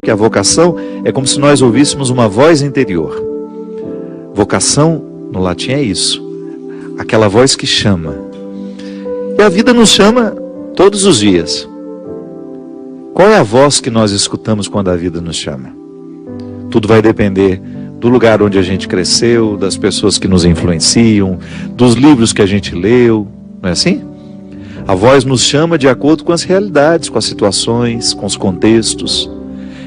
Porque a vocação é como se nós ouvíssemos uma voz interior. Vocação, no latim, é isso. Aquela voz que chama. E a vida nos chama todos os dias. Qual é a voz que nós escutamos quando a vida nos chama? Tudo vai depender do lugar onde a gente cresceu, das pessoas que nos influenciam, dos livros que a gente leu, não é assim? A voz nos chama de acordo com as realidades, com as situações, com os contextos.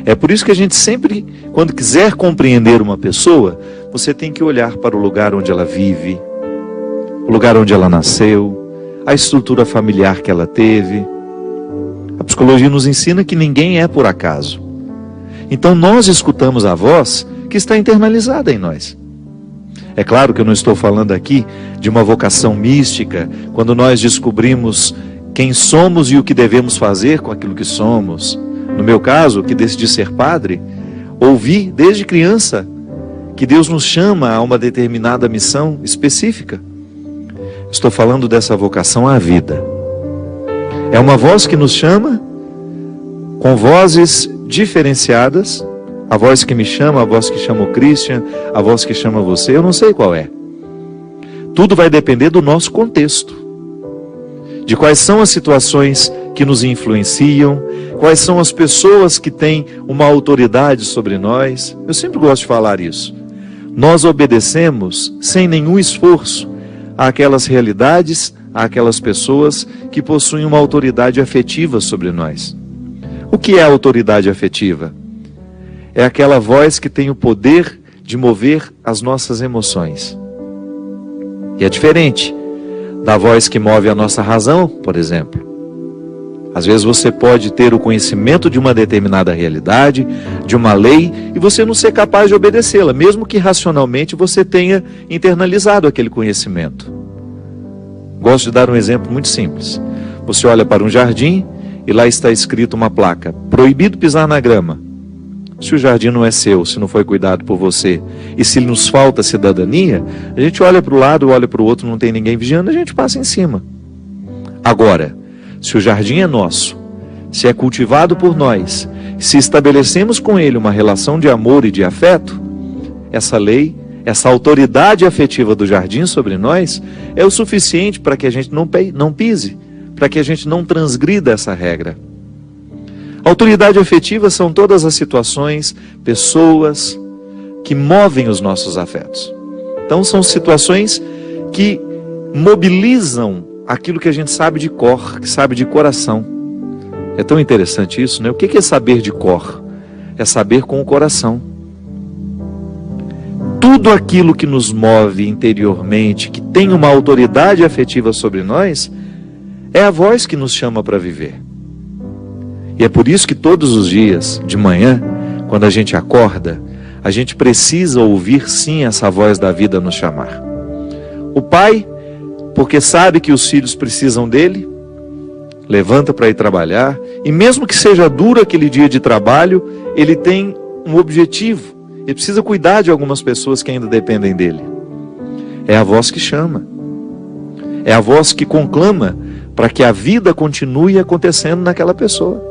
É por isso que a gente sempre, quando quiser compreender uma pessoa, você tem que olhar para o lugar onde ela vive, o lugar onde ela nasceu, a estrutura familiar que ela teve. A psicologia nos ensina que ninguém é por acaso. Então nós escutamos a voz que está internalizada em nós. É claro que eu não estou falando aqui de uma vocação mística, quando nós descobrimos quem somos e o que devemos fazer com aquilo que somos. No meu caso, que decidi ser padre, ouvi desde criança que Deus nos chama a uma determinada missão específica. Estou falando dessa vocação à vida. É uma voz que nos chama com vozes diferenciadas. A voz que me chama, a voz que chama o Christian, a voz que chama você, eu não sei qual é. Tudo vai depender do nosso contexto. De quais são as situações que nos influenciam, quais são as pessoas que têm uma autoridade sobre nós. Eu sempre gosto de falar isso. Nós obedecemos sem nenhum esforço àquelas realidades, àquelas pessoas que possuem uma autoridade afetiva sobre nós. O que é a autoridade afetiva? É aquela voz que tem o poder de mover as nossas emoções. E é diferente da voz que move a nossa razão, por exemplo. Às vezes você pode ter o conhecimento de uma determinada realidade, de uma lei, e você não ser capaz de obedecê-la, mesmo que racionalmente você tenha internalizado aquele conhecimento. Gosto de dar um exemplo muito simples. Você olha para um jardim e lá está escrito uma placa: proibido pisar na grama. Se o jardim não é seu, se não foi cuidado por você, e se nos falta cidadania, a gente olha para o lado, olha para o outro, não tem ninguém vigiando, a gente passa em cima. Agora, se o jardim é nosso, se é cultivado por nós, se estabelecemos com ele uma relação de amor e de afeto, essa lei, essa autoridade afetiva do jardim sobre nós, é o suficiente para que a gente não pise, para que a gente não transgrida essa regra. Autoridade afetiva são todas as situações, pessoas que movem os nossos afetos. Então são situações que mobilizam aquilo que a gente sabe de cor, que sabe de coração. É tão interessante isso, né? O que é saber de cor? É saber com o coração. Tudo aquilo que nos move interiormente, que tem uma autoridade afetiva sobre nós, é a voz que nos chama para viver. E é por isso que todos os dias, de manhã, quando a gente acorda, a gente precisa ouvir sim essa voz da vida nos chamar. O pai, porque sabe que os filhos precisam dele, levanta para ir trabalhar, e mesmo que seja duro aquele dia de trabalho, ele tem um objetivo. Ele precisa cuidar de algumas pessoas que ainda dependem dele. É a voz que chama. É a voz que conclama para que a vida continue acontecendo naquela pessoa.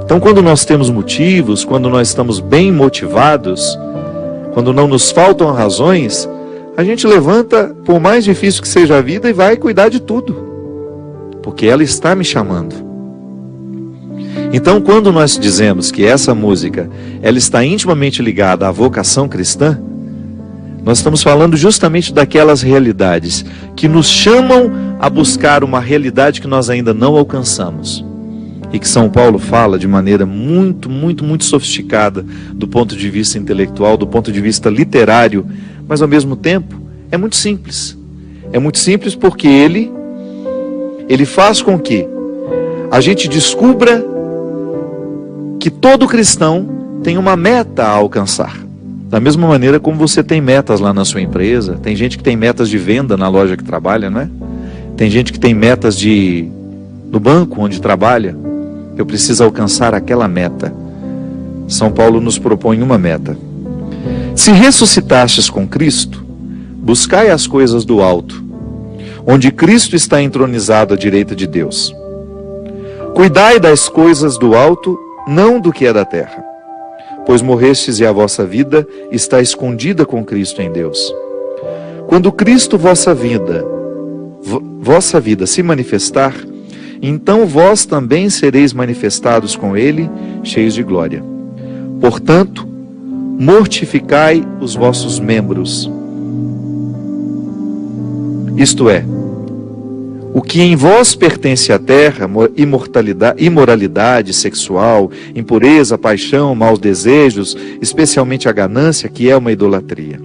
Então, quando nós temos motivos, quando nós estamos bem motivados, quando não nos faltam razões, a gente levanta, por mais difícil que seja a vida, e vai cuidar de tudo, porque ela está me chamando. Então, quando nós dizemos que essa música, ela está intimamente ligada à vocação cristã, nós estamos falando justamente daquelas realidades que nos chamam a buscar uma realidade que nós ainda não alcançamos. E que São Paulo fala de maneira muito sofisticada, do ponto de vista intelectual, do ponto de vista literário, mas ao mesmo tempo é muito simples. É muito simples porque ele faz com que a gente descubra que todo cristão tem uma meta a alcançar. Da mesma maneira como você tem metas lá na sua empresa, tem gente que tem metas de venda na loja que trabalha, não é? Tem gente que tem metas no banco onde trabalha. Eu preciso alcançar aquela meta. São Paulo nos propõe uma meta. Se ressuscitastes com Cristo, buscai as coisas do alto, onde Cristo está entronizado à direita de Deus. Cuidai das coisas do alto não do que é da terra. Pois morrestes e a vossa vida está escondida com Cristo em Deus. Quando Cristo vossa vida se manifestar, então vós também sereis manifestados com Ele, cheios de glória. Portanto, mortificai os vossos membros. Isto é, o que em vós pertence à terra, imoralidade sexual, impureza, paixão, maus desejos, especialmente a ganância, que é uma idolatria.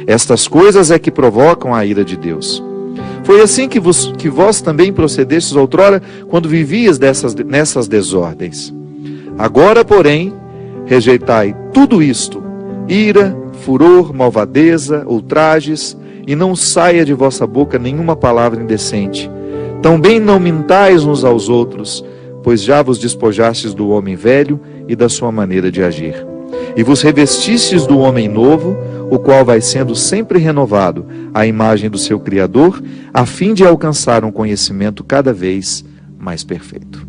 Estas coisas é que provocam a ira de Deus. Foi assim que vós também procedestes outrora, quando vivias nessas desordens. Agora, porém, rejeitai tudo isto: ira, furor, malvadeza, ultrajes, e não saia de vossa boca nenhuma palavra indecente. Também não mintais uns aos outros, pois já vos despojastes do homem velho e da sua maneira de agir. E vos revestistes do homem novo, o qual vai sendo sempre renovado à imagem do seu Criador, a fim de alcançar um conhecimento cada vez mais perfeito.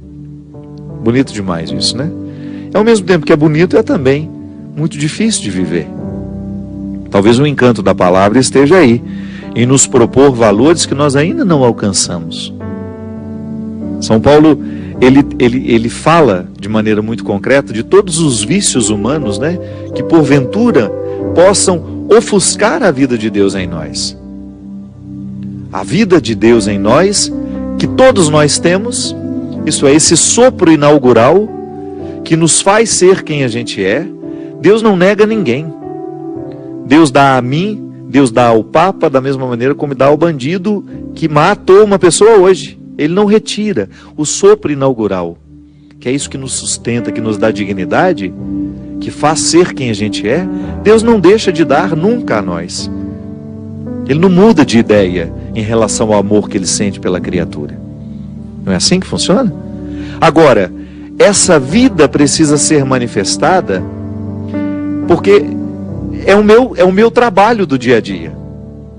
Bonito demais isso, né? Ao mesmo tempo que é bonito, é também muito difícil de viver. Talvez o encanto da palavra esteja aí, em nos propor valores que nós ainda não alcançamos. São Paulo, ele fala de maneira muito concreta de todos os vícios humanos, né, que porventura possam ofuscar a vida de Deus em nós. A vida de Deus em nós, que todos nós temos, isso é, esse sopro inaugural que nos faz ser quem a gente é. Deus não nega ninguém. Deus dá a mim, Deus dá ao Papa da mesma maneira como dá ao bandido que matou uma pessoa hoje. Ele não retira o sopro inaugural, que é isso que nos sustenta, que nos dá dignidade, que faz ser quem a gente é. Deus não deixa de dar nunca a nós. Ele não muda de ideia em relação ao amor que Ele sente pela criatura. Não é assim que funciona? Agora, essa vida precisa ser manifestada porque é o meu trabalho do dia a dia.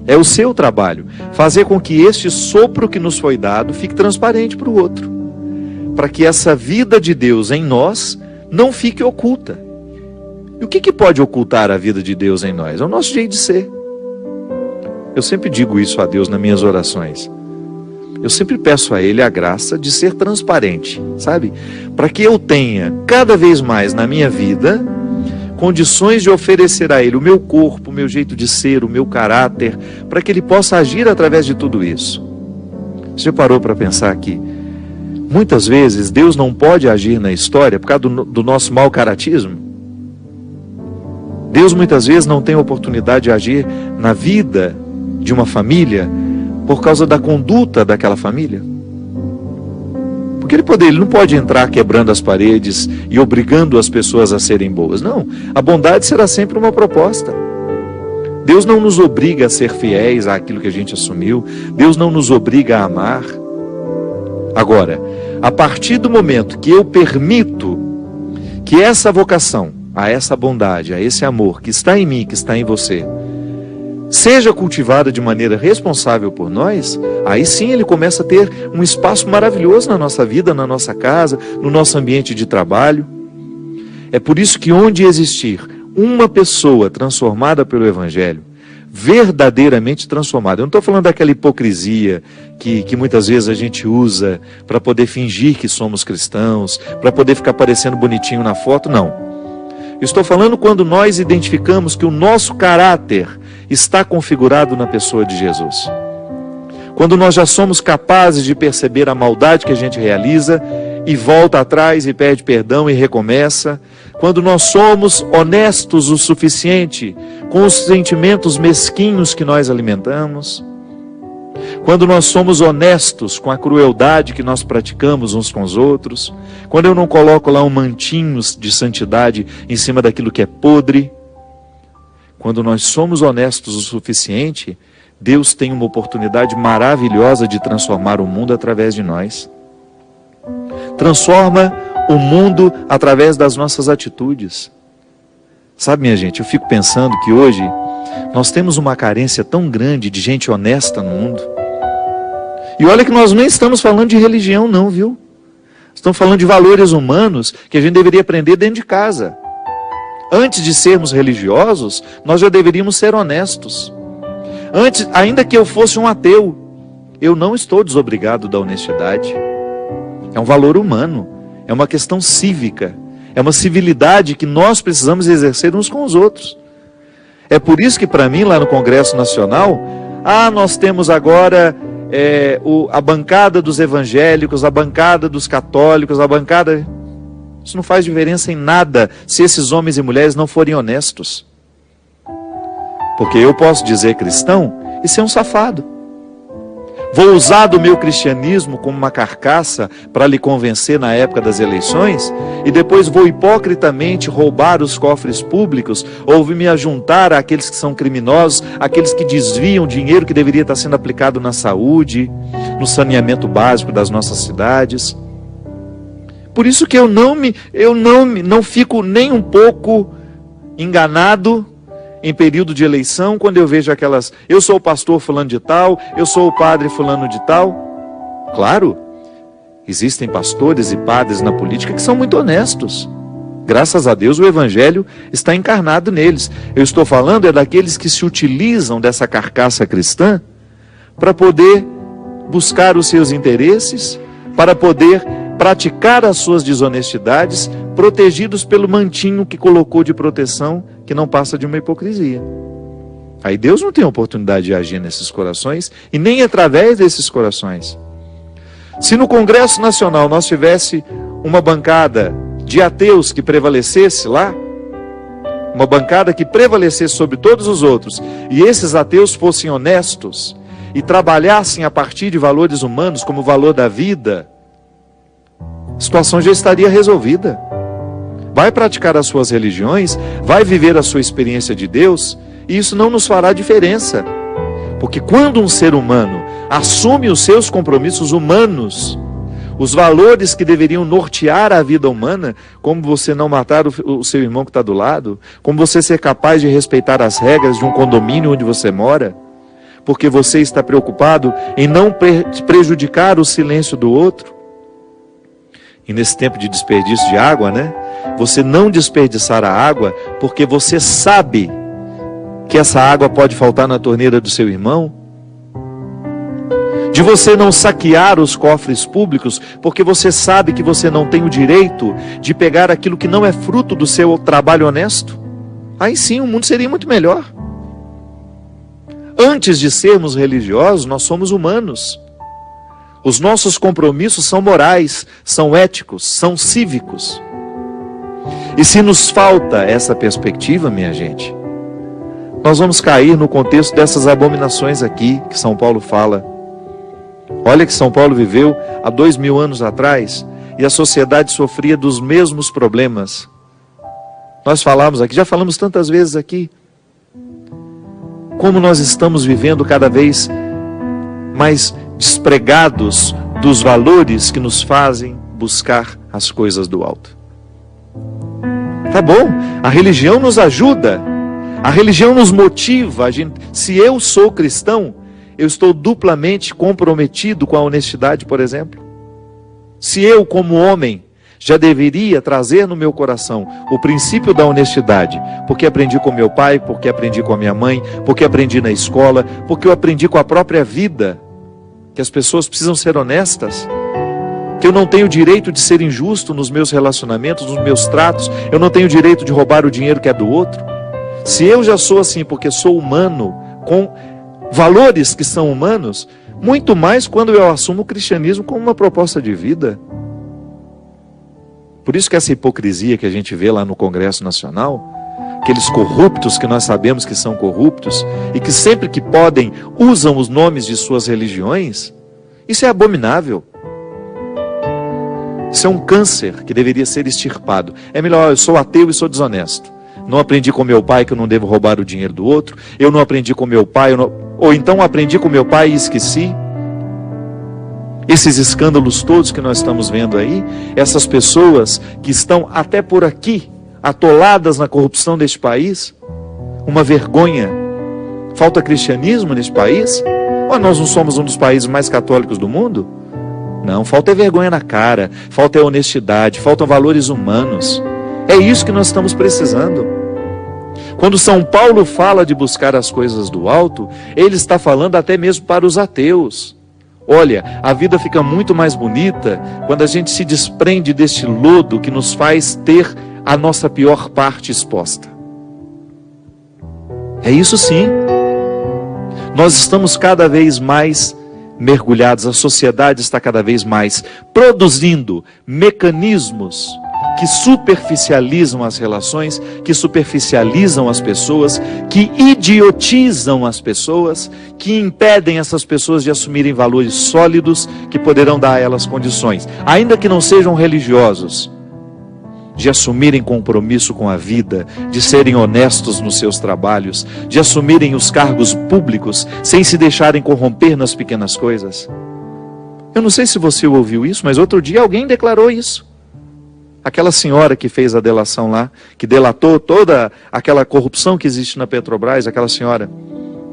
É o seu trabalho. Fazer com que este sopro que nos foi dado fique transparente para o outro. Para que essa vida de Deus em nós não fique oculta. E o que pode ocultar a vida de Deus em nós? É o nosso jeito de ser. Eu sempre digo isso a Deus nas minhas orações. Eu sempre peço a Ele a graça de ser transparente, sabe? Para que eu tenha cada vez mais na minha vida condições de oferecer a Ele o meu corpo, o meu jeito de ser, o meu caráter, para que Ele possa agir através de tudo isso. Você já parou para pensar que muitas vezes Deus não pode agir na história por causa do nosso mau caratismo? Deus muitas vezes não tem oportunidade de agir na vida de uma família por causa da conduta daquela família. Porque ele não pode entrar quebrando as paredes e obrigando as pessoas a serem boas. Não, a bondade será sempre uma proposta. Deus não nos obriga a ser fiéis àquilo que a gente assumiu. Deus não nos obriga a amar. Agora, a partir do momento que eu permito que essa vocação, a essa bondade, a esse amor que está em mim, que está em você, seja cultivada de maneira responsável por nós, aí sim Ele começa a ter um espaço maravilhoso na nossa vida, na nossa casa, no nosso ambiente de trabalho. É por isso que onde existir uma pessoa transformada pelo Evangelho, verdadeiramente transformada, eu não estou falando daquela hipocrisia que muitas vezes a gente usa para poder fingir que somos cristãos, para poder ficar parecendo bonitinho na foto, não. Eu estou falando quando nós identificamos que o nosso caráter está configurado na pessoa de Jesus. Quando nós já somos capazes de perceber a maldade que a gente realiza e volta atrás e pede perdão e recomeça. Quando nós somos honestos o suficiente com os sentimentos mesquinhos que nós alimentamos. Quando nós somos honestos com a crueldade que nós praticamos uns com os outros. Quando eu não coloco lá um mantinho de santidade em cima daquilo que é podre. Quando nós somos honestos o suficiente, Deus tem uma oportunidade maravilhosa de transformar o mundo através de nós. Transforma o mundo através das nossas atitudes. Sabe, minha gente, eu fico pensando que hoje nós temos uma carência tão grande de gente honesta no mundo. E olha que nós nem estamos falando de religião não, viu? Estão falando de valores humanos que a gente deveria aprender dentro de casa. Antes de sermos religiosos, nós já deveríamos ser honestos. Antes, ainda que eu fosse um ateu, eu não estou desobrigado da honestidade. É um valor humano, é uma questão cívica, é uma civilidade que nós precisamos exercer uns com os outros. É por isso que para mim, lá no Congresso Nacional, nós temos agora a bancada dos evangélicos, a bancada dos católicos, a bancada... Isso não faz diferença em nada se esses homens e mulheres não forem honestos. Porque eu posso dizer cristão e ser um safado. Vou usar do meu cristianismo como uma carcaça para lhe convencer na época das eleições e depois vou hipocritamente roubar os cofres públicos ou me ajuntar àqueles que são criminosos, àqueles que desviam dinheiro que deveria estar sendo aplicado na saúde, no saneamento básico das nossas cidades. Por isso que eu não fico nem um pouco enganado em período de eleição, quando eu vejo aquelas, eu sou o pastor fulano de tal, eu sou o padre fulano de tal. Claro, existem pastores e padres na política que são muito honestos. Graças a Deus o evangelho está encarnado neles. Eu estou falando daqueles que se utilizam dessa carcaça cristã para poder buscar os seus interesses, para poder praticar as suas desonestidades, protegidos pelo mantinho que colocou de proteção, que não passa de uma hipocrisia. Aí Deus não tem oportunidade de agir nesses corações, e nem através desses corações. Se no Congresso Nacional nós tivesse uma bancada de ateus que prevalecesse lá, uma bancada que prevalecesse sobre todos os outros, e esses ateus fossem honestos, e trabalhassem a partir de valores humanos, como o valor da vida, a situação já estaria resolvida. Vai praticar as suas religiões, vai viver a sua experiência de Deus, e isso não nos fará diferença. Porque quando um ser humano assume os seus compromissos humanos, os valores que deveriam nortear a vida humana, como você não matar o seu irmão que está do lado, como você ser capaz de respeitar as regras de um condomínio onde você mora, porque você está preocupado em não prejudicar o silêncio do outro. E nesse tempo de desperdício de água, você não desperdiçar a água, porque você sabe que essa água pode faltar na torneira do seu irmão. De você não saquear os cofres públicos, porque você sabe que você não tem o direito de pegar aquilo que não é fruto do seu trabalho honesto. Aí sim o mundo seria muito melhor. Antes de sermos religiosos, nós somos humanos. Os nossos compromissos são morais, são éticos, são cívicos. E se nos falta essa perspectiva, minha gente, nós vamos cair no contexto dessas abominações aqui, que São Paulo fala. Olha que São Paulo viveu há 2000 anos atrás, e a sociedade sofria dos mesmos problemas. Nós falamos aqui, já falamos tantas vezes aqui, como nós estamos vivendo cada vez mais despregados dos valores que nos fazem buscar as coisas do alto. Tá bom, a religião nos ajuda, a religião nos motiva. Se eu sou cristão, eu estou duplamente comprometido com a honestidade, por exemplo. Se eu, como homem, já deveria trazer no meu coração o princípio da honestidade, porque aprendi com meu pai, porque aprendi com a minha mãe, porque aprendi na escola, porque eu aprendi com a própria vida, que as pessoas precisam ser honestas, que eu não tenho direito de ser injusto nos meus relacionamentos, nos meus tratos, eu não tenho direito de roubar o dinheiro que é do outro. Se eu já sou assim porque sou humano, com valores que são humanos, muito mais quando eu assumo o cristianismo como uma proposta de vida. Por isso que essa hipocrisia que a gente vê lá no Congresso Nacional, aqueles corruptos que nós sabemos que são corruptos, e que sempre que podem usam os nomes de suas religiões, isso é abominável. Isso é um câncer que deveria ser extirpado. É melhor, eu sou ateu e sou desonesto. Não aprendi com meu pai que eu não devo roubar o dinheiro do outro. Eu não aprendi com meu pai, ou então aprendi com meu pai e esqueci. Esses escândalos todos que nós estamos vendo aí, essas pessoas que estão até por aqui, atoladas na corrupção deste país, uma vergonha. Falta cristianismo neste país? Ou nós não somos um dos países mais católicos do mundo? Não, falta é vergonha na cara, falta é honestidade, faltam valores humanos. É isso que nós estamos precisando. Quando São Paulo fala de buscar as coisas do alto, ele está falando até mesmo para os ateus. Olha, a vida fica muito mais bonita quando a gente se desprende deste lodo que nos faz ter a nossa pior parte exposta. É isso sim. Nós estamos cada vez mais mergulhados, a sociedade está cada vez mais produzindo mecanismos que superficializam as relações, que superficializam as pessoas, que idiotizam as pessoas, que impedem essas pessoas de assumirem valores sólidos que poderão dar a elas condições, ainda que não sejam religiosos, de assumirem compromisso com a vida, de serem honestos nos seus trabalhos, de assumirem os cargos públicos sem se deixarem corromper nas pequenas coisas. Eu não sei se você ouviu isso, mas outro dia alguém declarou isso. Aquela senhora que fez a delação lá, que delatou toda aquela corrupção que existe na Petrobras, aquela senhora.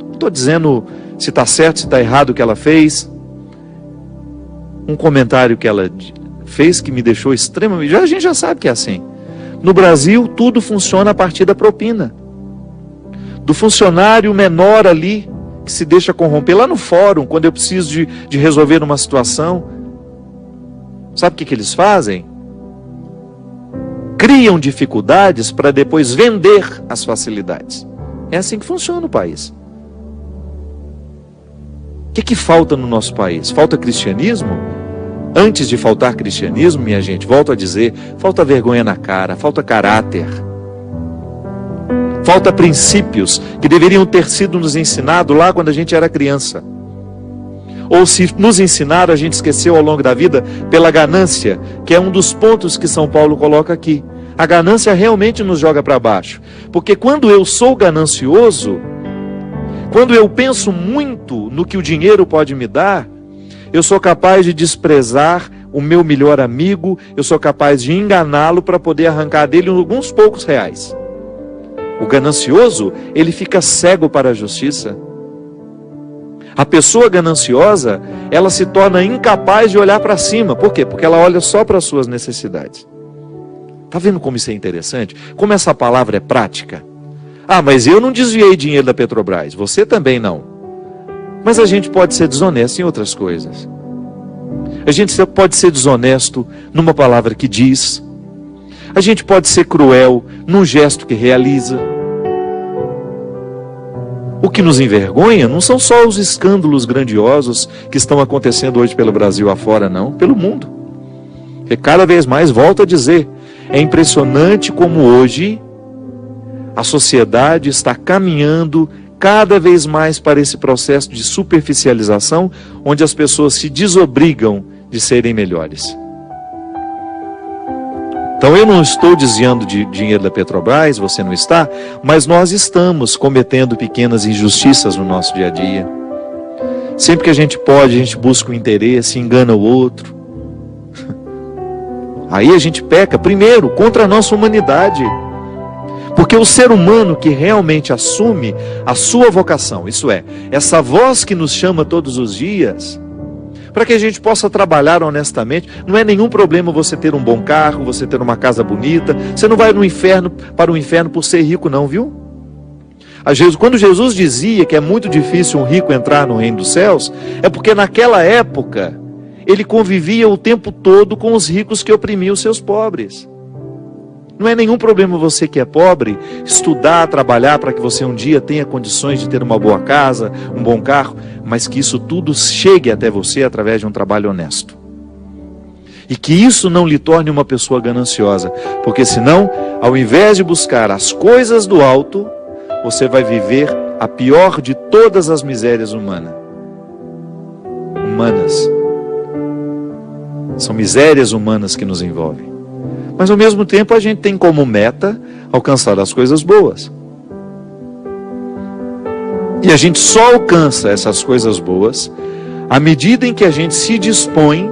Não estou dizendo se está certo, se está errado o que ela fez. Um comentário que ela fez que me deixou extremamente... a gente já sabe que é assim. No Brasil, tudo funciona a partir da propina. Do funcionário menor ali, que se deixa corromper lá no fórum, quando eu preciso de resolver uma situação. Sabe o que eles fazem? Criam dificuldades para depois vender as facilidades. É assim que funciona o país. O que falta no nosso país? Falta cristianismo? Antes de faltar cristianismo, minha gente, volto a dizer, falta vergonha na cara, falta caráter. Falta princípios que deveriam ter sido nos ensinados lá quando a gente era criança. Ou se nos ensinaram, a gente esqueceu ao longo da vida pela ganância, que é um dos pontos que São Paulo coloca aqui. A ganância realmente nos joga para baixo. Porque quando eu sou ganancioso, quando eu penso muito no que o dinheiro pode me dar, eu sou capaz de desprezar o meu melhor amigo, eu sou capaz de enganá-lo para poder arrancar dele alguns poucos reais. O ganancioso, ele fica cego para a justiça. A pessoa gananciosa, ela se torna incapaz de olhar para cima. Por quê? Porque ela olha só para as suas necessidades. Está vendo como isso é interessante? Como essa palavra é prática? Ah, mas eu não desviei dinheiro da Petrobras, você também não. Mas a gente pode ser desonesto em outras coisas. A gente pode ser desonesto numa palavra que diz. A gente pode ser cruel num gesto que realiza. O que nos envergonha não são só os escândalos grandiosos que estão acontecendo hoje pelo Brasil afora, não, pelo mundo. E cada vez mais, volto a dizer, é impressionante como hoje a sociedade está caminhando cada vez mais para esse processo de superficialização, onde as pessoas se desobrigam de serem melhores. Então eu não estou desviando de dinheiro da Petrobras, você não está, mas nós estamos cometendo pequenas injustiças no nosso dia a dia. Sempre que a gente pode, a gente busca o interesse, engana o outro. Aí a gente peca, primeiro, contra a nossa humanidade. Porque o ser humano que realmente assume a sua vocação, isso é, essa voz que nos chama todos os dias, para que a gente possa trabalhar honestamente, não é nenhum problema você ter um bom carro, você ter uma casa bonita, você não vai para o inferno por ser rico não, viu? Quando Jesus dizia que é muito difícil um rico entrar no reino dos céus, é porque naquela época, ele convivia o tempo todo com os ricos que oprimiam os seus pobres. Não é nenhum problema você que é pobre, estudar, trabalhar para que você um dia tenha condições de ter uma boa casa, um bom carro, mas que isso tudo chegue até você através de um trabalho honesto. E que isso não lhe torne uma pessoa gananciosa, porque senão, ao invés de buscar as coisas do alto, você vai viver a pior de todas as misérias humanas. São misérias humanas que nos envolvem. Mas ao mesmo tempo a gente tem como meta alcançar as coisas boas. E a gente só alcança essas coisas boas à medida em que a gente se dispõe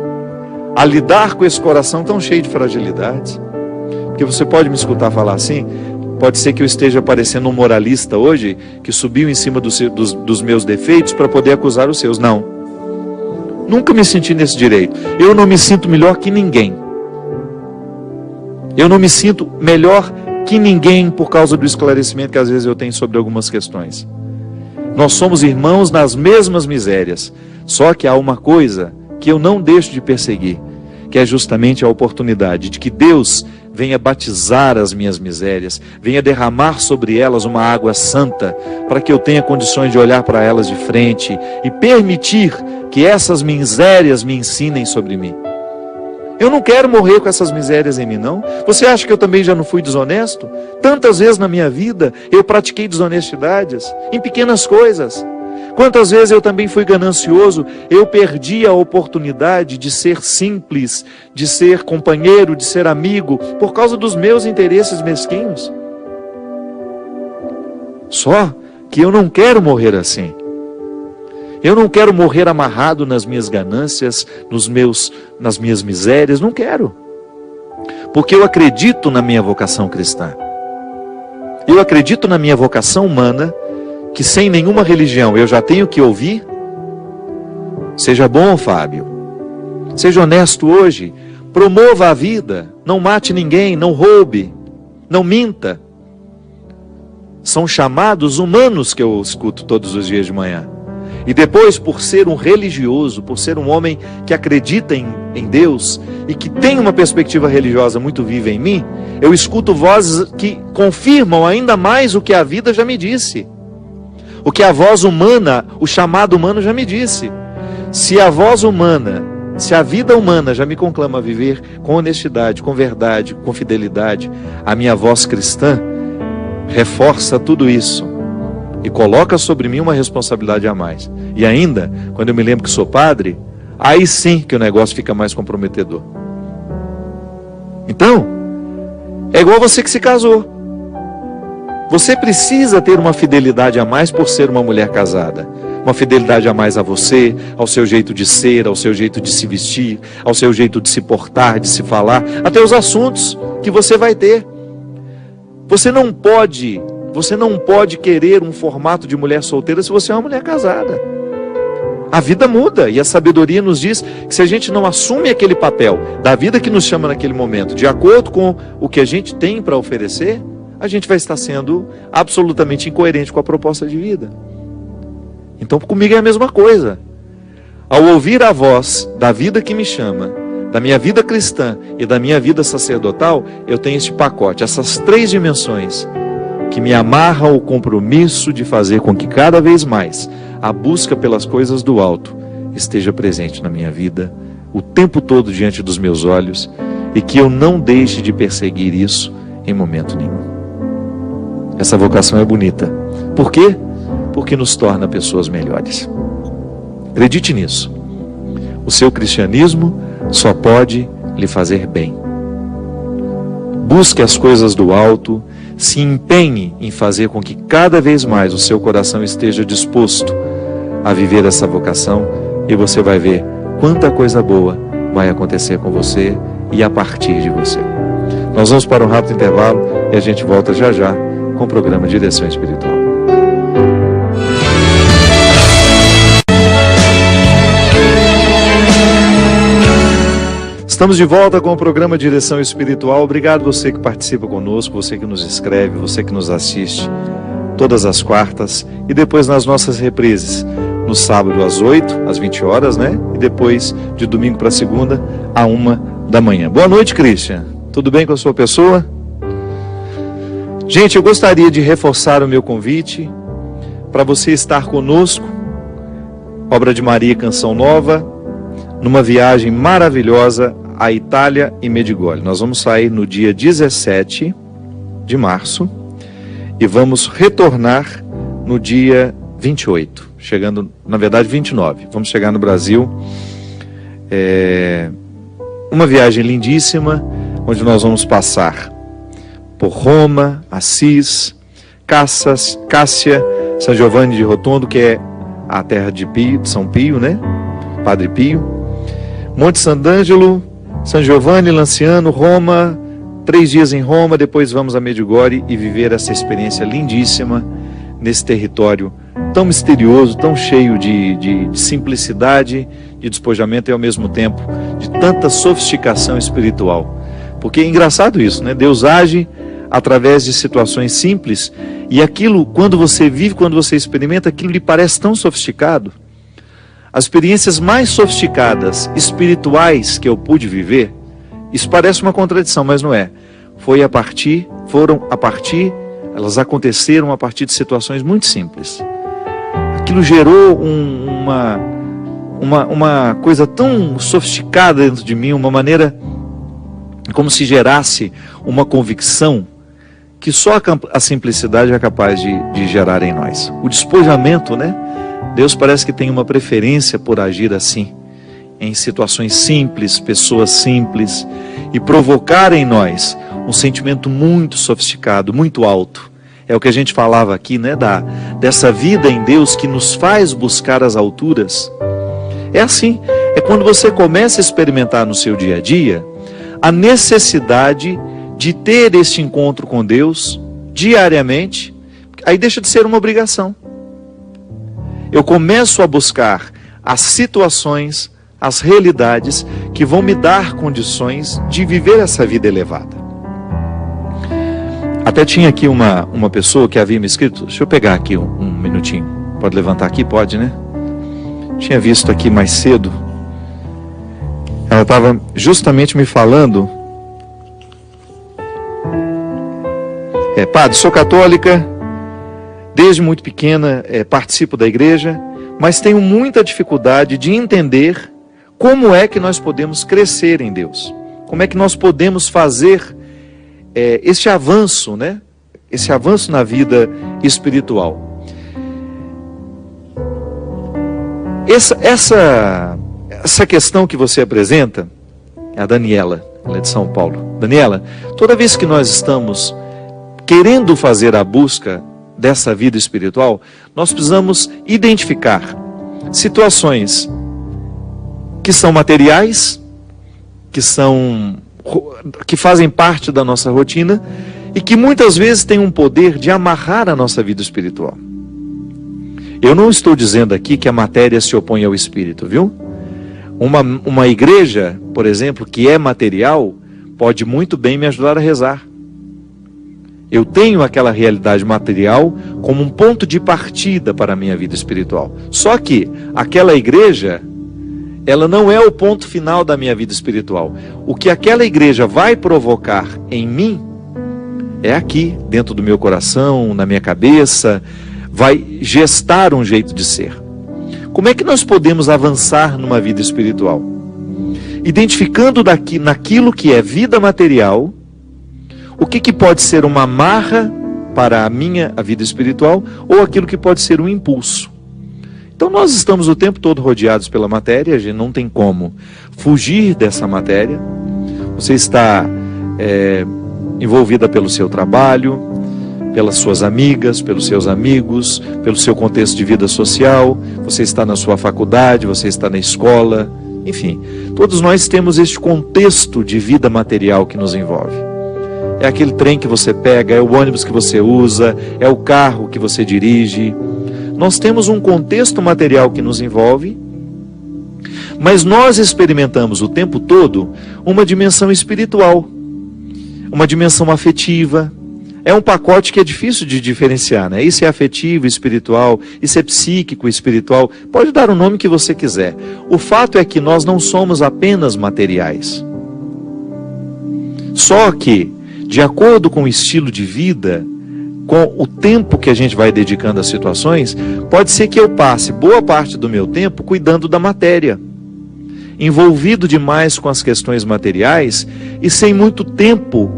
a lidar com esse coração tão cheio de fragilidades. Porque você pode me escutar falar assim, pode ser que eu esteja parecendo um moralista hoje, que subiu em cima dos meus defeitos para poder acusar os seus. Não. Nunca me senti nesse direito. Eu não me sinto melhor que ninguém. Eu não me sinto melhor que ninguém por causa do esclarecimento que às vezes eu tenho sobre algumas questões. Nós somos irmãos nas mesmas misérias. Só que há uma coisa que eu não deixo de perseguir, que é justamente a oportunidade de que Deus venha batizar as minhas misérias, venha derramar sobre elas uma água santa, para que eu tenha condições de olhar para elas de frente e permitir que essas misérias me ensinem sobre mim. Eu não quero morrer com essas misérias em mim, não. Você acha que eu também já não fui desonesto? Tantas vezes na minha vida eu pratiquei desonestidades, em pequenas coisas. Quantas vezes eu também fui ganancioso, eu perdi a oportunidade de ser simples, de ser companheiro, de ser amigo, por causa dos meus interesses mesquinhos. Só que eu não quero morrer assim. Eu não quero morrer amarrado nas minhas ganâncias, nas minhas misérias, não quero. Porque eu acredito na minha vocação cristã. Eu acredito na minha vocação humana, que sem nenhuma religião eu já tenho que ouvir. Seja bom, Fábio. Seja honesto hoje. Promova a vida. Não mate ninguém, não roube, não minta. São chamados humanos que eu escuto todos os dias de manhã. E depois, por ser um religioso, por ser um homem que acredita em Deus e que tem uma perspectiva religiosa muito viva em mim, eu escuto vozes que confirmam ainda mais o que a vida já me disse. O que a voz humana, o chamado humano já me disse. Se a voz humana, se a vida humana já me conclama a viver com honestidade, com verdade, com fidelidade, a minha voz cristã reforça tudo isso e coloca sobre mim uma responsabilidade a mais. E ainda, quando eu me lembro que sou padre, aí sim que o negócio fica mais comprometedor. Então, é igual você que se casou. Você precisa ter uma fidelidade a mais por ser uma mulher casada. Uma fidelidade a mais a você, ao seu jeito de ser, ao seu jeito de se vestir, ao seu jeito de se portar, de se falar, até os assuntos que você vai ter. Você não pode querer um formato de mulher solteira se você é uma mulher casada. A vida muda e a sabedoria nos diz que se a gente não assume aquele papel da vida que nos chama naquele momento, de acordo com o que a gente tem para oferecer, a gente vai estar sendo absolutamente incoerente com a proposta de vida. Então comigo é a mesma coisa. Ao ouvir a voz da vida que me chama, da minha vida cristã e da minha vida sacerdotal, eu tenho este pacote, essas três dimensões que me amarram ao compromisso de fazer com que cada vez mais a busca pelas coisas do alto esteja presente na minha vida, o tempo todo diante dos meus olhos, e que eu não deixe de perseguir isso em momento nenhum. Essa vocação é bonita. Por quê? Porque nos torna pessoas melhores. Acredite nisso. O seu cristianismo só pode lhe fazer bem. Busque as coisas do alto, se empenhe em fazer com que cada vez mais o seu coração esteja disposto a viver essa vocação, e você vai ver quanta coisa boa vai acontecer com você e a partir de você. Nós vamos para um rápido intervalo e a gente volta já já com o programa Direção Espiritual. Estamos de volta com o programa Direção Espiritual. Obrigado você que participa conosco, você que nos escreve, você que nos assiste todas as quartas e depois nas nossas reprises, no sábado às 8, às 20 horas, né? E depois de domingo para segunda, à 1 da manhã. Boa noite, Christian. Tudo bem com a sua pessoa? Gente, eu gostaria de reforçar o meu convite para você estar conosco, Obra de Maria Canção Nova, numa viagem maravilhosa à Itália e Medigoli. Nós vamos sair no dia 17 de março e vamos retornar no dia 28, chegando, na verdade, 29. Vamos chegar no Brasil. Uma viagem lindíssima, onde nós vamos passar por Roma, Assis, Cássia, São Giovanni de Rotondo, que é a terra de Pio, de São Pio, né? Padre Pio, Monte Sant'Angelo, São Giovanni, Lanciano, Roma, 3 dias em Roma, depois vamos a Medjugorje e viver essa experiência lindíssima nesse território tão misterioso, tão cheio de simplicidade, de despojamento e ao mesmo tempo de tanta sofisticação espiritual. Porque é engraçado isso, né? Deus age através de situações simples e aquilo, quando você vive, quando você experimenta, aquilo lhe parece tão sofisticado. As experiências mais sofisticadas, espirituais que eu pude viver, isso parece uma contradição, mas não é. Elas aconteceram a partir de situações muito simples. Aquilo gerou uma coisa tão sofisticada dentro de mim, uma maneira como se gerasse uma convicção que só a simplicidade é capaz de gerar em nós. O despojamento, né? Deus parece que tem uma preferência por agir assim, em situações simples, pessoas simples, e provocar em nós um sentimento muito sofisticado, muito alto. É o que a gente falava aqui, né? Dessa vida em Deus que nos faz buscar as alturas. É assim, é quando você começa a experimentar no seu dia a dia a necessidade de ter este encontro com Deus diariamente, aí deixa de ser uma obrigação. Eu começo a buscar as situações, as realidades que vão me dar condições de viver essa vida elevada. Até tinha aqui uma pessoa que havia me escrito, deixa eu pegar aqui um minutinho, pode levantar aqui? Pode, né? Tinha visto aqui mais cedo, ela estava justamente me falando, padre, sou católica, desde muito pequena participo da igreja, mas tenho muita dificuldade de entender como é que nós podemos crescer em Deus, como é que nós podemos fazer esse avanço, né? Esse avanço na vida espiritual. Essa questão que você apresenta é a Daniela, ela é de São Paulo. Daniela, toda vez que nós estamos querendo fazer a busca dessa vida espiritual, nós precisamos identificar situações que são materiais, que fazem parte da nossa rotina e que muitas vezes têm um poder de amarrar a nossa vida espiritual. Eu não estou dizendo aqui que a matéria se opõe ao espírito, viu? Uma igreja, por exemplo, que é material, pode muito bem me ajudar a rezar. Eu tenho aquela realidade material como um ponto de partida para a minha vida espiritual. Só que aquela igreja, ela não é o ponto final da minha vida espiritual. O que aquela igreja vai provocar em mim é aqui, dentro do meu coração, na minha cabeça, vai gestar um jeito de ser. Como é que nós podemos avançar numa vida espiritual? Identificando naquilo que é vida material, o que pode ser uma amarra para a vida espiritual, ou aquilo que pode ser um impulso. Então nós estamos o tempo todo rodeados pela matéria, a gente não tem como fugir dessa matéria. Você está envolvida pelo seu trabalho, pelas suas amigas, pelos seus amigos, pelo seu contexto de vida social, você está na sua faculdade, você está na escola, enfim. Todos nós temos este contexto de vida material que nos envolve. É aquele trem que você pega, é o ônibus que você usa, é o carro que você dirige. Nós temos um contexto material que nos envolve, mas nós experimentamos o tempo todo uma dimensão espiritual, uma dimensão afetiva. É um pacote que é difícil de diferenciar, né? Isso é afetivo, espiritual, isso é psíquico, espiritual. Pode dar o nome que você quiser. O fato é que nós não somos apenas materiais. Só que, de acordo com o estilo de vida, com o tempo que a gente vai dedicando às situações, pode ser que eu passe boa parte do meu tempo cuidando da matéria, envolvido demais com as questões materiais e sem muito tempo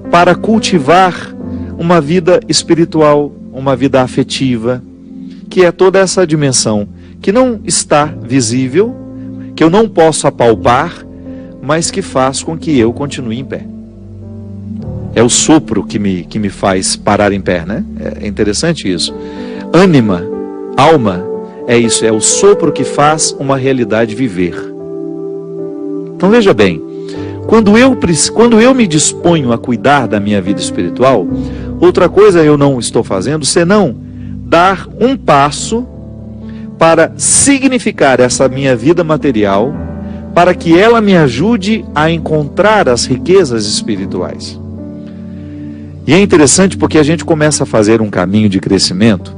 para cultivar uma vida espiritual, uma vida afetiva, que é toda essa dimensão que não está visível, que eu não posso apalpar, mas que faz com que eu continue em pé. É o sopro que me faz parar em pé, né? É interessante isso. Ânima, alma, é isso, é o sopro que faz uma realidade viver. Então veja bem, quando eu me disponho a cuidar da minha vida espiritual, outra coisa eu não estou fazendo senão dar um passo para significar essa minha vida material, para que ela me ajude a encontrar as riquezas espirituais. E é interessante porque a gente começa a fazer um caminho de crescimento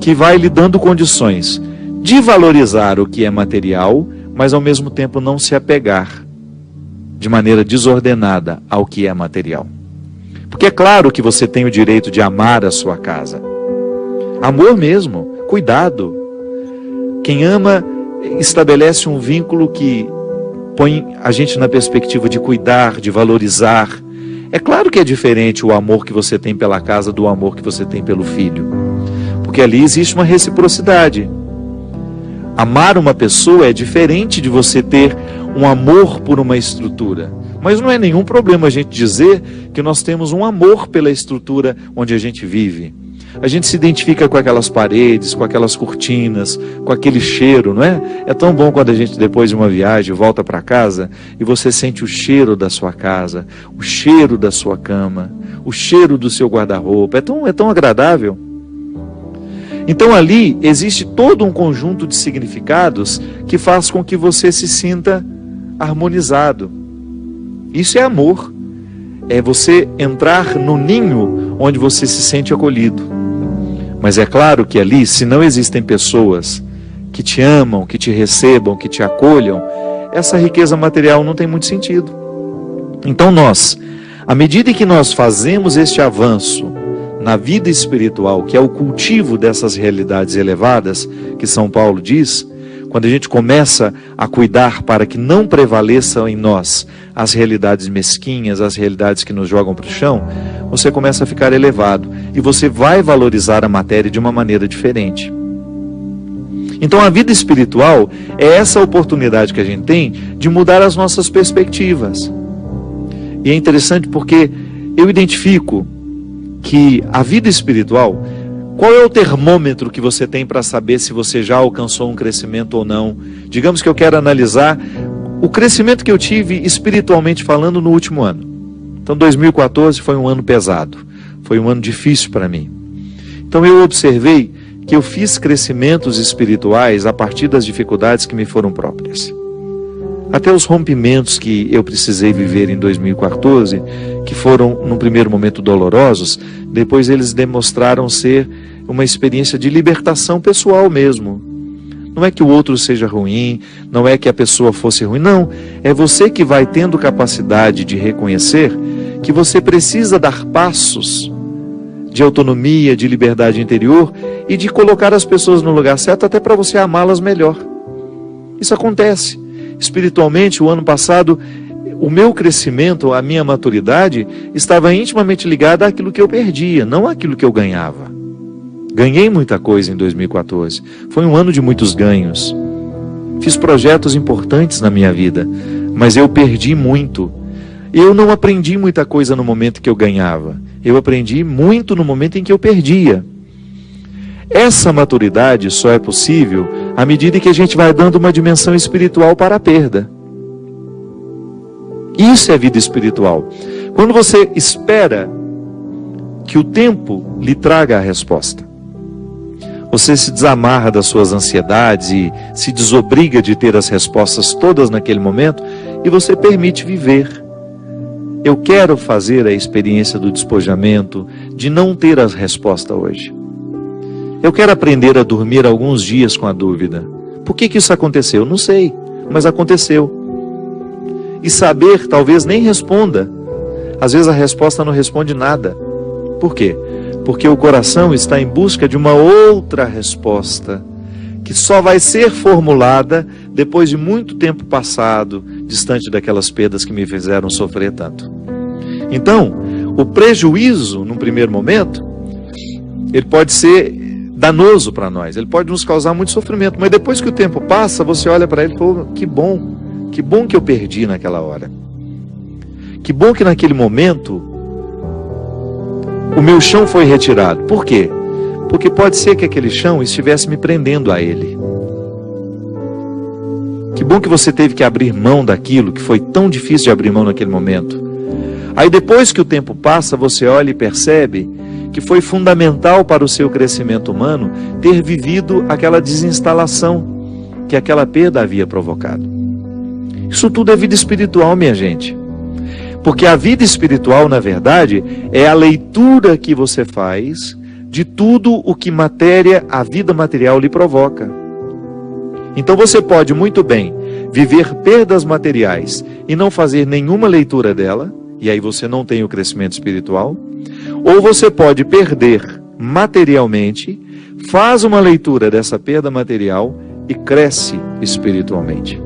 que vai lhe dando condições de valorizar o que é material, mas ao mesmo tempo não se apegar de maneira desordenada ao que é material. Porque é claro que você tem o direito de amar a sua casa. Amor mesmo, cuidado. Quem ama estabelece um vínculo que põe a gente na perspectiva de cuidar, de valorizar. É claro que é diferente o amor que você tem pela casa do amor que você tem pelo filho. Porque ali existe uma reciprocidade. Amar uma pessoa é diferente de você ter um amor por uma estrutura. Mas não é nenhum problema a gente dizer que nós temos um amor pela estrutura onde a gente vive. A gente se identifica com aquelas paredes, com aquelas cortinas, com aquele cheiro, não é? É tão bom quando a gente, depois de uma viagem, volta para casa e você sente o cheiro da sua casa, o cheiro da sua cama, o cheiro do seu guarda-roupa. É tão agradável. Então ali existe todo um conjunto de significados que faz com que você se sinta harmonizado. Isso é amor. É você entrar no ninho onde você se sente acolhido. Mas é claro que ali, se não existem pessoas que te amam, que te recebam, que te acolham, essa riqueza material não tem muito sentido. Então nós, à medida que nós fazemos este avanço na vida espiritual, que é o cultivo dessas realidades elevadas, que São Paulo diz, quando a gente começa a cuidar para que não prevaleçam em nós as realidades mesquinhas, as realidades que nos jogam para o chão, você começa a ficar elevado e você vai valorizar a matéria de uma maneira diferente. Então a vida espiritual é essa oportunidade que a gente tem de mudar as nossas perspectivas. E é interessante porque eu identifico que a vida espiritual, qual é o termômetro que você tem para saber se você já alcançou um crescimento ou não? Digamos que eu quero analisar o crescimento que eu tive espiritualmente falando no último ano. Então 2014 foi um ano pesado, foi um ano difícil para mim. Então eu observei que eu fiz crescimentos espirituais a partir das dificuldades que me foram próprias. Até os rompimentos que eu precisei viver em 2014, que foram num primeiro momento dolorosos, depois eles demonstraram ser uma experiência de libertação pessoal mesmo. Não é que o outro seja ruim, não é que a pessoa fosse ruim, não. É você que vai tendo capacidade de reconhecer que você precisa dar passos de autonomia, de liberdade interior e de colocar as pessoas no lugar certo até para você amá-las melhor. Isso acontece. Espiritualmente, o ano passado, o meu crescimento, a minha maturidade, estava intimamente ligada àquilo que eu perdia, não àquilo que eu ganhava. Ganhei muita coisa em 2014. Foi um ano de muitos ganhos. Fiz projetos importantes na minha vida, mas eu perdi muito. Eu não aprendi muita coisa no momento que eu ganhava. Eu aprendi muito no momento em que eu perdia. Essa maturidade só é possível à medida que a gente vai dando uma dimensão espiritual para a perda. Isso é vida espiritual. Quando você espera que o tempo lhe traga a resposta, você se desamarra das suas ansiedades e se desobriga de ter as respostas todas naquele momento e você permite viver. Eu quero fazer a experiência do despojamento, de não ter a resposta hoje. Eu quero aprender a dormir alguns dias com a dúvida. Por que isso aconteceu? Não sei, mas aconteceu. E saber talvez nem responda. Às vezes a resposta não responde nada. Por quê? Porque o coração está em busca de uma outra resposta, que só vai ser formulada depois de muito tempo passado, distante daquelas perdas que me fizeram sofrer tanto. Então, o prejuízo, num primeiro momento, ele pode ser danoso para nós, ele pode nos causar muito sofrimento, mas depois que o tempo passa, você olha para ele e fala, que bom que eu perdi naquela hora. Que bom que naquele momento o meu chão foi retirado. Por quê? Porque pode ser que aquele chão estivesse me prendendo a ele. Que bom que você teve que abrir mão daquilo que foi tão difícil de abrir mão naquele momento. Aí depois que o tempo passa, você olha e percebe que foi fundamental para o seu crescimento humano ter vivido aquela desinstalação que aquela perda havia provocado. Isso tudo é vida espiritual, minha gente. Porque a vida espiritual, na verdade, é a leitura que você faz de tudo o que a vida material lhe provoca. Então você pode muito bem viver perdas materiais e não fazer nenhuma leitura dela, e aí você não tem o crescimento espiritual, ou você pode perder materialmente, faz uma leitura dessa perda material e cresce espiritualmente.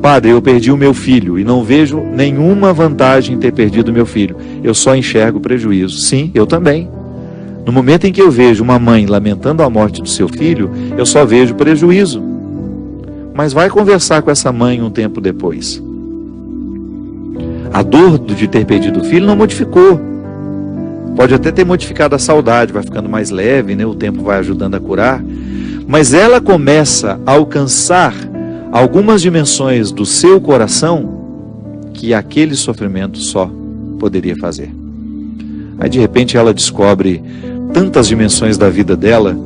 Padre, eu perdi o meu filho e não vejo nenhuma vantagem em ter perdido o meu filho. Eu só enxergo prejuízo. Sim, eu também. No momento em que eu vejo uma mãe lamentando a morte do seu filho, eu só vejo prejuízo. Mas vai conversar com essa mãe um tempo depois. A dor de ter perdido o filho não modificou. Pode até ter modificado a saudade, vai ficando mais leve, né? O tempo vai ajudando a curar. Mas ela começa a alcançar algumas dimensões do seu coração que aquele sofrimento só poderia fazer. Aí de repente ela descobre tantas dimensões da vida dela,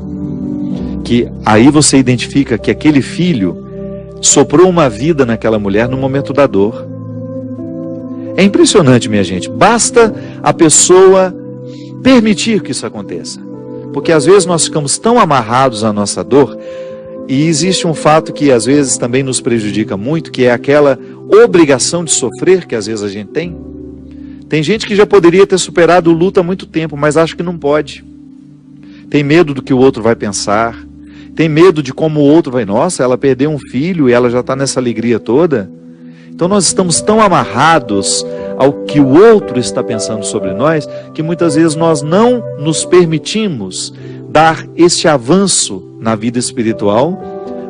que aí você identifica que aquele filho soprou uma vida naquela mulher no momento da dor. É impressionante, minha gente. Basta a pessoa permitir que isso aconteça. Porque às vezes nós ficamos tão amarrados à nossa dor. E existe um fato que às vezes também nos prejudica muito, que é aquela obrigação de sofrer que às vezes a gente tem. Tem gente que já poderia ter superado o luto há muito tempo, mas acha que não pode. Tem medo do que o outro vai pensar. Tem medo de como o outro vai... Nossa, ela perdeu um filho e ela já está nessa alegria toda. Então nós estamos tão amarrados ao que o outro está pensando sobre nós, que muitas vezes nós não nos permitimos dar esse avanço na vida espiritual,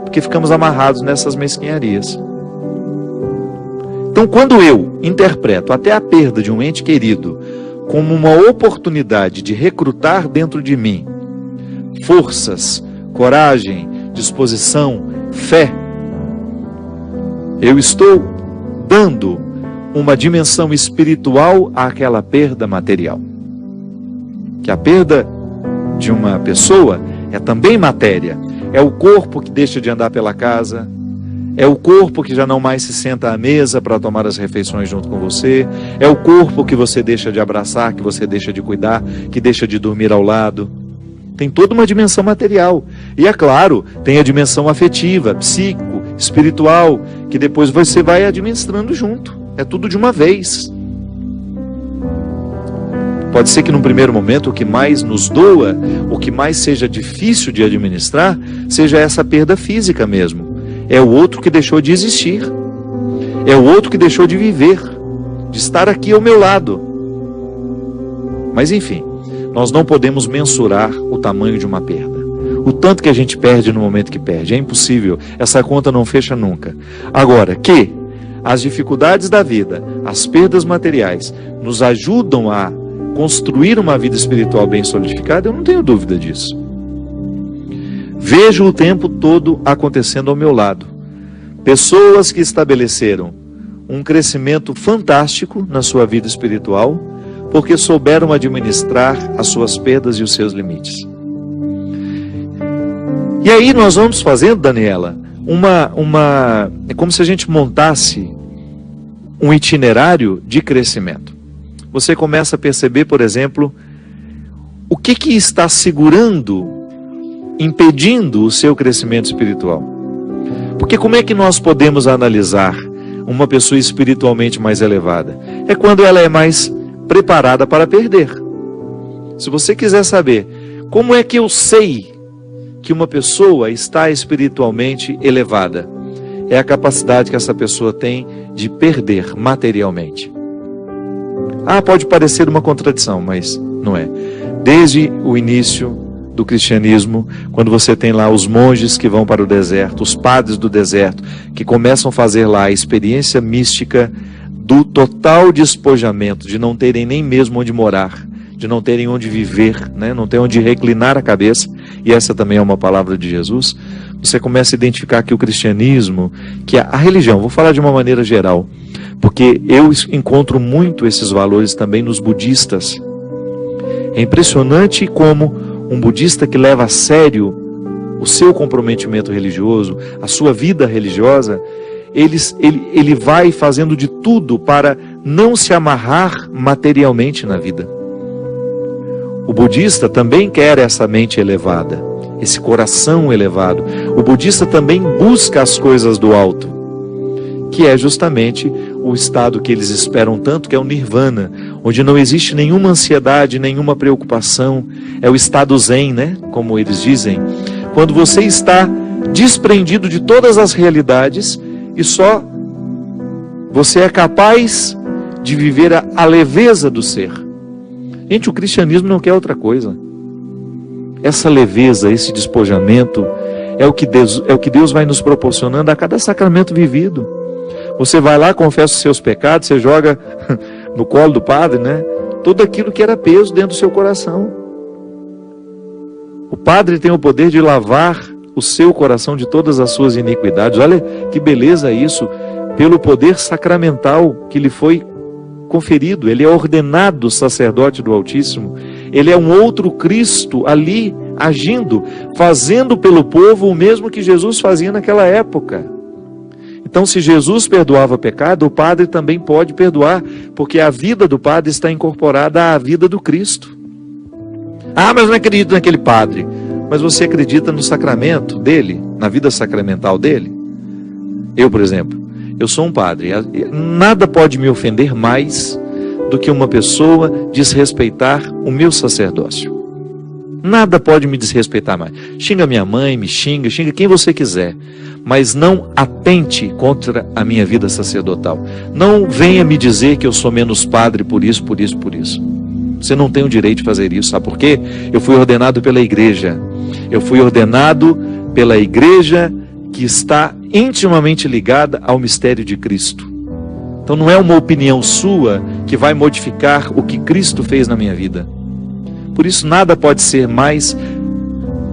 porque ficamos amarrados nessas mesquinharias. Então, quando eu interpreto até a perda de um ente querido como uma oportunidade de recrutar dentro de mim forças, coragem, disposição, fé, eu estou dando uma dimensão espiritual àquela perda material. Que a perda de uma pessoa é também matéria. É o corpo que deixa de andar pela casa, é o corpo que já não mais se senta à mesa para tomar as refeições junto com você, é o corpo que você deixa de abraçar, que você deixa de cuidar, que deixa de dormir ao lado. Tem toda uma dimensão material. E é claro, tem a dimensão afetiva, psíquico, espiritual, que depois você vai administrando junto. É tudo de uma vez. Pode ser que num primeiro momento o que mais nos doa, o que mais seja difícil de administrar, seja essa perda física mesmo. É o outro que deixou de existir. É o outro que deixou de viver, de estar aqui ao meu lado. Mas enfim, nós não podemos mensurar o tamanho de uma perda. O tanto que a gente perde no momento que perde. É impossível. Essa conta não fecha nunca. Agora, que as dificuldades da vida, as perdas materiais, nos ajudam a construir uma vida espiritual bem solidificada, eu não tenho dúvida disso. Vejo o tempo todo acontecendo ao meu lado. Pessoas que estabeleceram um crescimento fantástico na sua vida espiritual, porque souberam administrar as suas perdas e os seus limites. E aí nós vamos fazendo, Daniela, é como se a gente montasse um itinerário de crescimento. Você começa a perceber, por exemplo, o que está segurando, impedindo o seu crescimento espiritual. Porque como é que nós podemos analisar uma pessoa espiritualmente mais elevada? É quando ela é mais preparada para perder. Se você quiser saber como é que eu sei que uma pessoa está espiritualmente elevada, é a capacidade que essa pessoa tem de perder materialmente. Pode parecer uma contradição, mas não é. Desde o início do cristianismo, quando você tem lá os monges que vão para o deserto, os padres do deserto, que começam a fazer lá a experiência mística do total despojamento, de não terem nem mesmo onde morar, de não terem onde viver, né? Não ter onde reclinar a cabeça, e essa também é uma palavra de Jesus. Você começa a identificar que o cristianismo, que a religião, vou falar de uma maneira geral, porque eu encontro muito esses valores também nos budistas. É impressionante como um budista que leva a sério o seu comprometimento religioso, a sua vida religiosa, ele vai fazendo de tudo para não se amarrar materialmente na vida. O budista também quer essa mente elevada, esse coração elevado. O budista também busca as coisas do alto, que é justamente o estado que eles esperam tanto, que é o nirvana, onde não existe nenhuma ansiedade, nenhuma preocupação. É o estado zen, né? Como eles dizem. Quando você está desprendido de todas as realidades e só você é capaz de viver a leveza do ser. Gente, o cristianismo não quer outra coisa. Essa leveza, esse despojamento é o que Deus vai nos proporcionando a cada sacramento vivido. Você vai lá, confessa os seus pecados, você joga no colo do padre, né? Tudo aquilo que era peso dentro do seu coração. O padre tem o poder de lavar o seu coração de todas as suas iniquidades. Olha que beleza isso, pelo poder sacramental que lhe foi conferido. Ele é ordenado sacerdote do Altíssimo. Ele é um outro Cristo ali, agindo, fazendo pelo povo o mesmo que Jesus fazia naquela época. Então, se Jesus perdoava pecado, o padre também pode perdoar, porque a vida do padre está incorporada à vida do Cristo. Ah, mas eu não acredito naquele padre. Mas você acredita no sacramento dele, na vida sacramental dele? Eu, por exemplo, eu sou um padre. Nada pode me ofender mais do que uma pessoa desrespeitar o meu sacerdócio. Nada pode me desrespeitar mais. Xinga minha mãe, me xinga quem você quiser. Mas não atente contra a minha vida sacerdotal. Não venha me dizer que eu sou menos padre por isso. Você não tem o direito de fazer isso. Sabe por quê? Eu fui ordenado pela igreja. Eu fui ordenado pela igreja que está intimamente ligada ao mistério de Cristo. Então não é uma opinião sua que vai modificar o que Cristo fez na minha vida. Por isso nada pode ser mais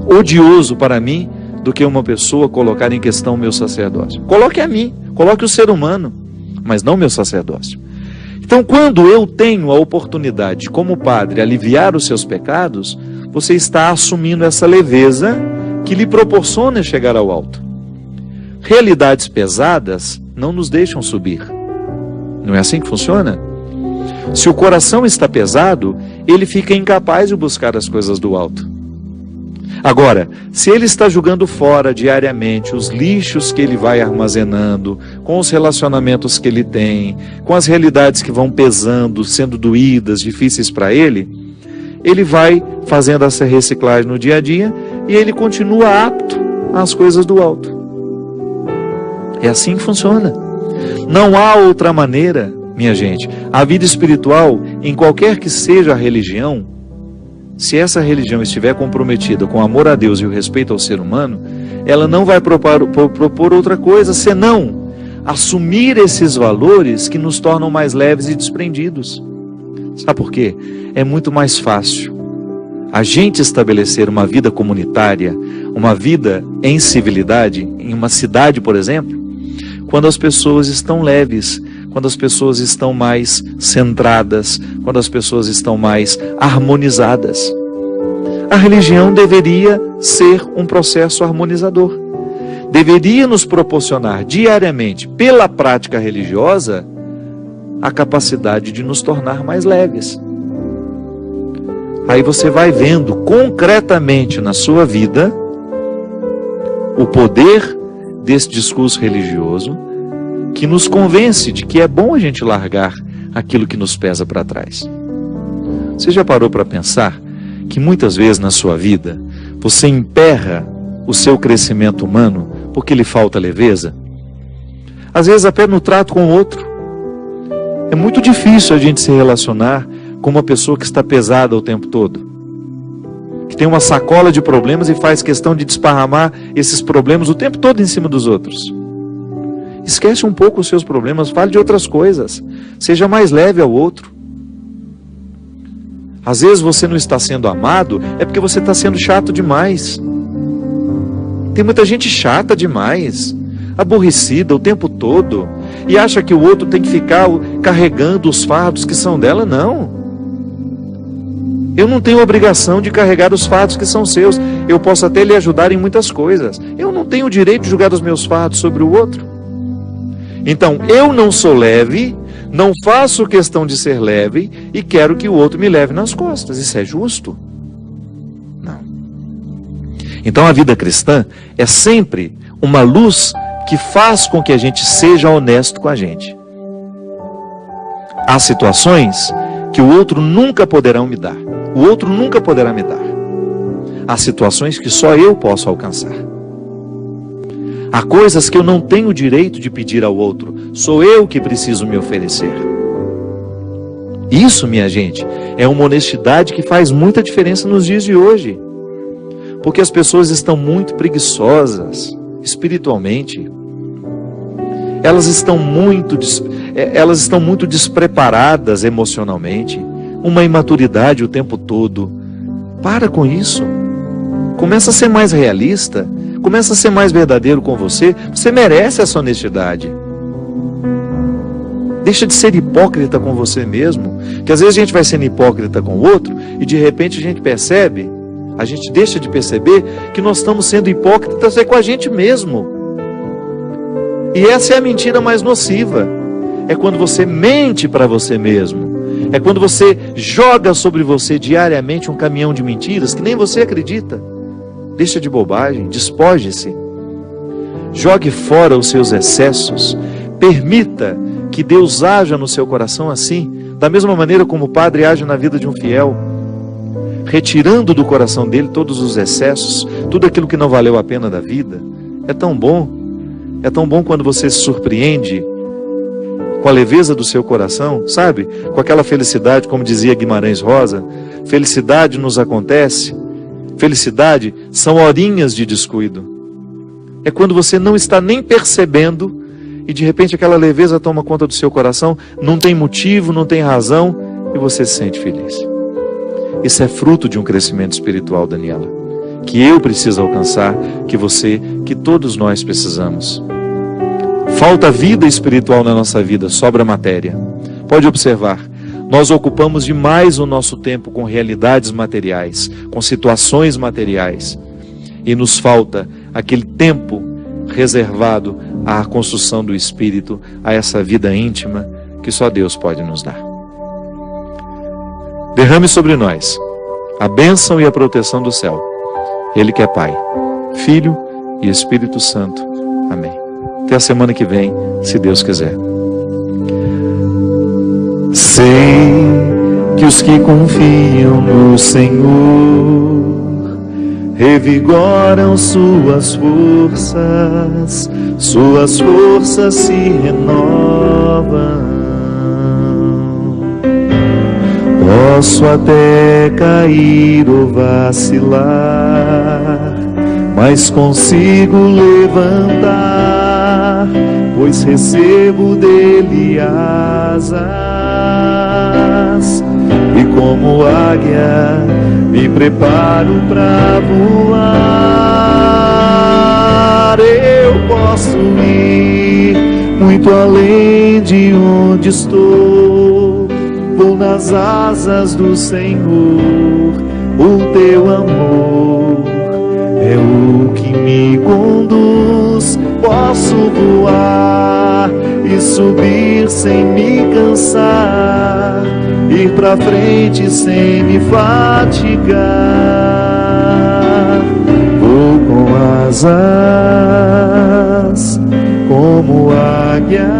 odioso para mim do que uma pessoa colocar em questão o meu sacerdócio. Coloque a mim, coloque o ser humano, mas não o meu sacerdócio. Então, quando eu tenho a oportunidade, como padre, aliviar os seus pecados, você está assumindo essa leveza que lhe proporciona chegar ao alto. Realidades pesadas não nos deixam subir. Não é assim que funciona? Se o coração está pesado, ele fica incapaz de buscar as coisas do alto. Agora, se ele está jogando fora diariamente os lixos que ele vai armazenando, com os relacionamentos que ele tem, com as realidades que vão pesando, sendo doídas, difíceis para ele vai fazendo essa reciclagem no dia a dia e ele continua apto às coisas do alto. É assim que funciona. Não há outra maneira, minha gente. A vida espiritual, em qualquer que seja a religião, se essa religião estiver comprometida com o amor a Deus e o respeito ao ser humano, ela não vai propor outra coisa senão assumir esses valores que nos tornam mais leves e desprendidos. Sabe por quê? É muito mais fácil a gente estabelecer uma vida comunitária, uma vida em civilidade, em uma cidade, por exemplo, quando as pessoas estão leves, quando as pessoas estão mais centradas, quando as pessoas estão mais harmonizadas. A religião deveria ser um processo harmonizador. Deveria nos proporcionar diariamente, pela prática religiosa, a capacidade de nos tornar mais leves. Aí você vai vendo concretamente na sua vida o poder desse discurso religioso que nos convence de que é bom a gente largar aquilo que nos pesa para trás. Você já parou para pensar que muitas vezes na sua vida você emperra o seu crescimento humano porque lhe falta leveza? Às vezes até no trato com o outro. É muito difícil a gente se relacionar com uma pessoa que está pesada o tempo todo, que tem uma sacola de problemas e faz questão de desparramar esses problemas o tempo todo em cima dos outros. Esquece um pouco os seus problemas, fale de outras coisas. Seja mais leve ao outro. Às vezes você não está sendo amado, é porque você está sendo chato demais. Tem muita gente chata demais, aborrecida o tempo todo, e acha que o outro tem que ficar carregando os fardos que são dela. Não. Eu não tenho obrigação de carregar os fardos que são seus. Eu posso até lhe ajudar em muitas coisas. Eu não tenho o direito de julgar os meus fardos sobre o outro. Então, eu não sou leve, não faço questão de ser leve e quero que o outro me leve nas costas. Isso é justo? Não. Então, a vida cristã é sempre uma luz que faz com que a gente seja honesto com a gente. Há situações que o outro nunca poderá me dar. O outro nunca poderá me dar. Há situações que só eu posso alcançar. Há coisas que eu não tenho o direito de pedir ao outro. Sou eu que preciso me oferecer. Isso, minha gente, é uma honestidade que faz muita diferença nos dias de hoje. Porque as pessoas estão muito preguiçosas espiritualmente. Elas estão muito despreparadas emocionalmente. Uma imaturidade o tempo todo. Para com isso. Começa a ser mais realista. Começa a ser mais verdadeiro com você. Você merece essa honestidade. Deixa de ser hipócrita com você mesmo. Que às vezes a gente vai sendo hipócrita com o outro e de repente a gente deixa de perceber que nós estamos sendo hipócritas com a gente mesmo. E essa é a mentira mais nociva. É quando você mente para você mesmo. É quando você joga sobre você diariamente um caminhão de mentiras que nem você acredita. Deixa de bobagem, despoje-se. Jogue fora os seus excessos. Permita que Deus haja no seu coração assim, da mesma maneira como o Padre age na vida de um fiel, retirando do coração dele todos os excessos, tudo aquilo que não valeu a pena da vida. É tão bom quando você se surpreende com a leveza do seu coração, sabe? Com aquela felicidade, como dizia Guimarães Rosa, felicidade nos acontece, felicidade são horinhas de descuido. É quando você não está nem percebendo e de repente aquela leveza toma conta do seu coração, não tem motivo, não tem razão e você se sente feliz. Isso é fruto de um crescimento espiritual, Daniela, que eu preciso alcançar, que você, que todos nós precisamos. Falta vida espiritual na nossa vida, sobra matéria. Pode observar, nós ocupamos demais o nosso tempo com realidades materiais, com situações materiais, e nos falta aquele tempo reservado à construção do espírito, a essa vida íntima que só Deus pode nos dar. Derrame sobre nós a bênção e a proteção do céu. Ele que é Pai, Filho e Espírito Santo. Amém. Até a semana que vem, se Deus quiser. Sei que os que confiam no Senhor revigoram suas forças se renovam. Posso até cair ou vacilar, mas consigo levantar, pois recebo dele asas, e como águia me preparo para voar. Eu posso ir muito além de onde estou, vou nas asas do Senhor. O teu amor é o que me conduz. Posso voar e subir sem me cansar, ir pra frente sem me fatigar. Vou com asas como águia,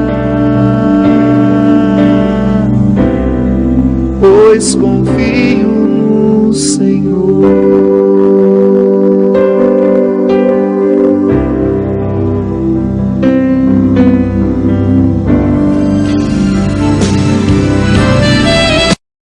pois confio no Senhor.